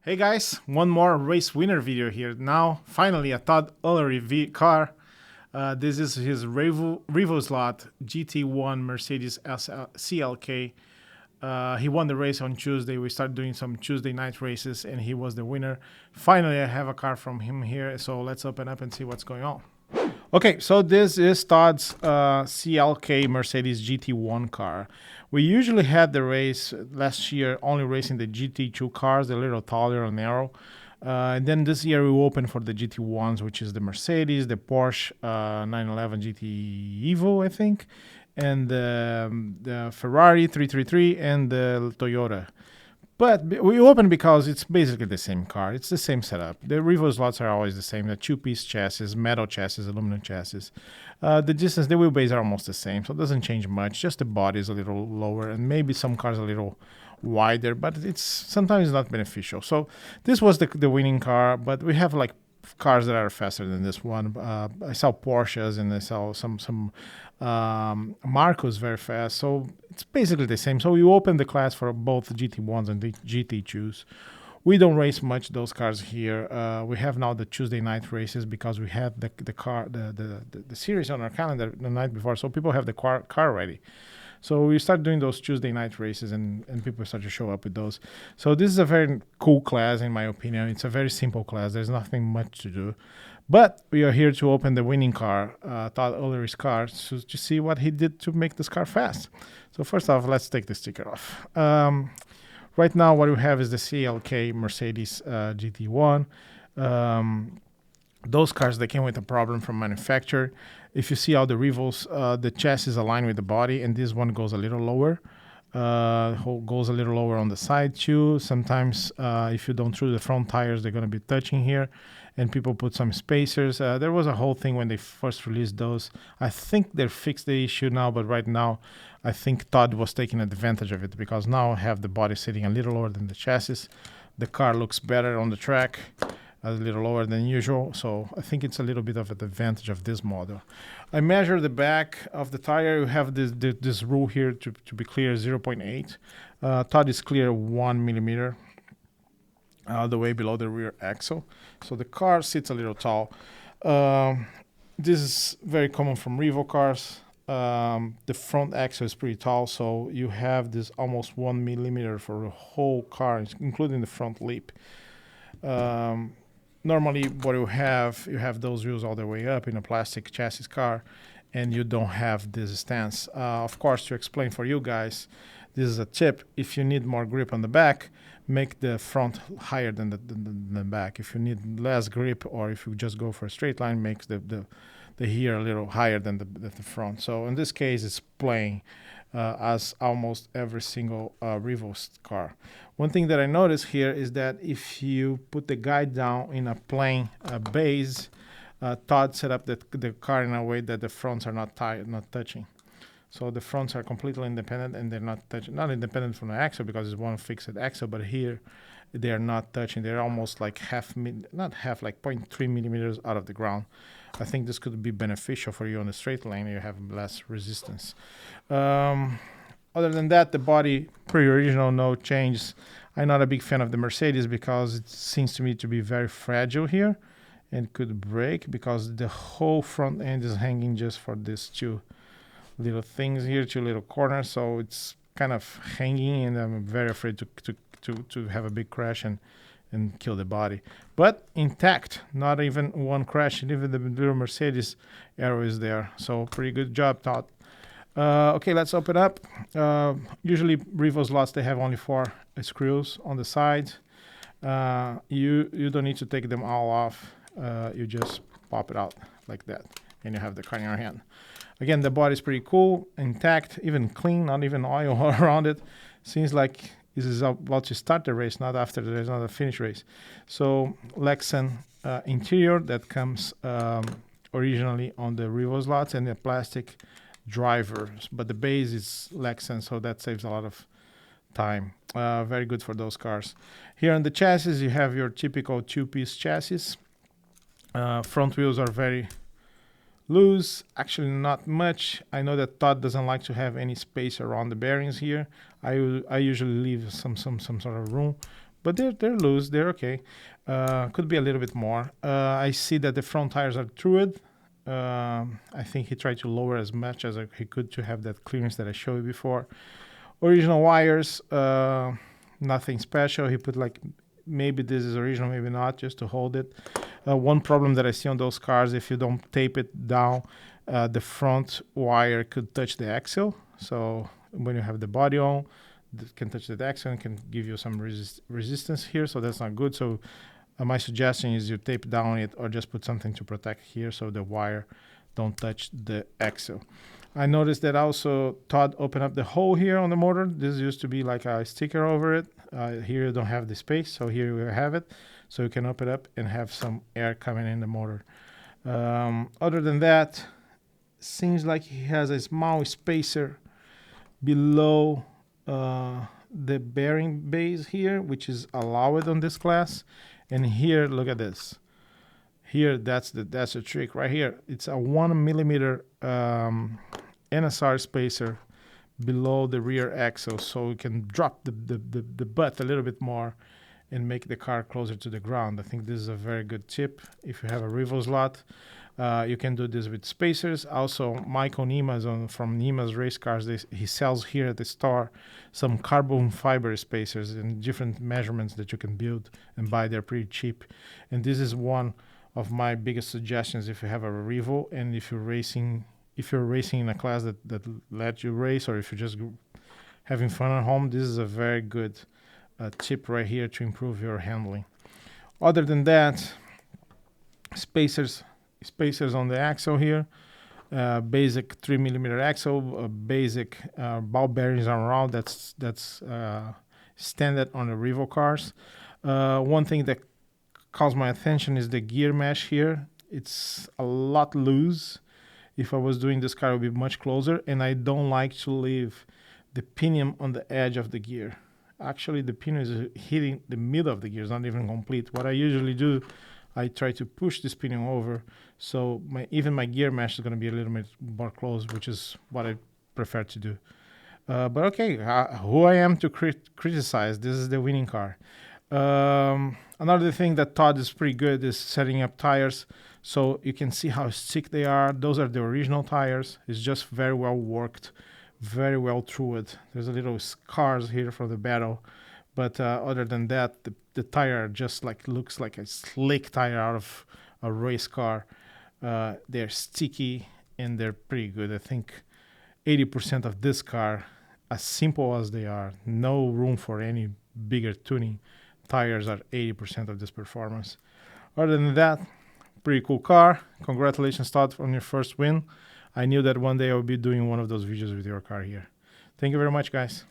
Hey guys, one more race winner video here. Now, finally, a Todd Ullery car. This is his Revo Slot GT1 Mercedes CLK. He won the race on Tuesday. We started doing some Tuesday night races, and he was the winner. Finally, I have a car from him here, so let's open up and see what's going on. Okay, so this is Todd's CLK Mercedes GT1 car. We usually had the race last year only racing the GT2 cars, a little taller and narrow. And then this year we opened for the GT1s, which is the Mercedes, the Porsche 911 GT Evo, I think, and the Ferrari 333 and the Toyota. But we open because it's basically the same car. It's the same setup. The Revo slots are always the same. The two-piece chassis, metal chassis, aluminum chassis. The distance, the wheelbase are almost the same, so it doesn't change much. Just the body is a little lower, and maybe some cars a little wider, but it's sometimes not beneficial. So this was the winning car, but we have like cars that are faster than this one. I saw Porsches and I saw some Marcos very fast. So it's basically the same. So we open the class for both GT1s and the GT2s. We don't race much those cars here. We have now the Tuesday night races because we had the series on our calendar the night before, so people have the car ready. So we start doing those Tuesday night races, and people start to show up with those. So this is a very cool class, in my opinion. It's a very simple class. There's nothing much to do. But we are here to open the winning car, Todd Ullery's car, to see what he did to make this car fast. So first off, let's take the sticker off. Right now, what we have is the CLK Mercedes GT1. Those cars, they came with a problem from manufacturer. If you see all the Revos, the chassis is aligned with the body, and this one goes a little lower. Goes a little lower on the side too. Sometimes if you don't through the front tires, they're going to be touching here, and people put some spacers. There was a whole thing when they first released those. I think they fixed the issue now, but right now I think Todd was taking advantage of it because now I have the body sitting a little lower than the chassis. The car looks better on the track, a little lower than usual, so I think it's a little bit of an advantage of this model. I measure the back of the tire. You have this rule here to be clear, 0.8. Todd is clear 1 millimeter all the way below the rear axle, so the car sits a little tall. This is very common from Revo cars. The front axle is pretty tall, so you have this almost 1 millimeter for the whole car, including the front lip. Normally, what you have those wheels all the way up in a plastic chassis car, and you don't have this stance. Of course, to explain for you guys, this is a tip. If you need more grip on the back, make the front higher than the back. If you need less grip, or if you just go for a straight line, makes the here a little higher than the front. So in this case, it's playing as almost every single Revo car. One thing that I noticed here is that if you put the guide down in a plain base, Todd set up the car in a way that the fronts are not touching. So the fronts are completely independent, and they're not independent from the axle because it's one fixed axle, but here they are not touching. They're almost like not half, like 0.3 millimeters out of the ground. I think this could be beneficial for you on the straight lane. You have less resistance. Other than that, the body, pretty original, no changes. I'm not a big fan of the Mercedes because it seems to me to be very fragile here and could break because the whole front end is hanging just for these two little things here, two little corners. So it's kind of hanging, and I'm very afraid to have a big crash and kill the body. But intact, not even one crash, and even the little Mercedes arrow is there. So pretty good job, Todd. Okay, let's open up. Usually Revo slots, they have only 4 screws on the sides. You don't need to take them all off. You just pop it out like that, and you have the car in your hand. Again, the body is pretty cool, intact, even clean, not even oil around it. Seems like this is about to start the race, not after there's not a finish race. So Lexan interior that comes originally on the Revo slots, and the plastic drivers, but the base is Lexan, so that saves a lot of time. Very good for those cars. Here on the chassis, you have your typical two-piece chassis. Front wheels are very loose, actually not much. I know that Todd doesn't like to have any space around the bearings here. I usually leave some sort of room, but they're loose. They're okay. Could be a little bit more. I see that the front tires are through. I think he tried to lower as much as he could to have that clearance that I showed you before. Original wires, nothing special. He put like, maybe this is original, maybe not, just to hold it. One problem that I see on those cars, if you don't tape it down, the front wire could touch the axle. So when you have the body on, it can touch the axle and can give you some resistance here. So that's not good. So my suggestion is you tape down it or just put something to protect here so the wire don't touch the axle. I noticed that also Todd opened up the hole here on the motor. This used to be like a sticker over it. Here you don't have the space, so here you have it. So you can open it up and have some air coming in the motor. Other than that, seems like he has a small spacer below the bearing base here, which is allowed on this class. And here, look at this. Here, that's the trick right here. It's a 1 millimeter NSR spacer below the rear axle, so we can drop the butt a little bit more and make the car closer to the ground. I think this is a very good tip. If you have a Revo slot, you can do this with spacers. Also, Michael Nimas from Nimas Race Cars, he sells here at the store some carbon fiber spacers in different measurements that you can build and buy. They're pretty cheap. And this is one of my biggest suggestions if you have a Revo and if you're racing in a class that lets you race, or if you're just having fun at home, this is a very good tip right here to improve your handling. Other than that, spacers on the axle here, basic 3 millimeter axle, basic ball bearings around. That's standard on the Revo cars. One thing that calls my attention is the gear mesh here. It's a lot loose. If I was doing this car, it would be much closer, and I don't like to leave the pinion on the edge of the gear. Actually, the pinion is hitting the middle of the gear. It's not even complete. What I usually do, I try to push this pinion over, so even my gear mesh is going to be a little bit more close, which is what I prefer to do. But okay, who I am to criticize? This is the winning car. Another thing that Todd is pretty good is setting up tires. So you can see how thick they are. Those are the original tires. It's just very well worked, very well through it. There's a little scars here from the battle. But other than that, the tire just looks like a slick tire out of a race car. They're sticky and they're pretty good. I think 80% of this car, as simple as they are, no room for any bigger tuning, tires are 80% of this performance. Other than that, pretty cool car. Congratulations, Todd, on your first win. I knew that one day I would be doing one of those videos with your car here. Thank you very much, guys.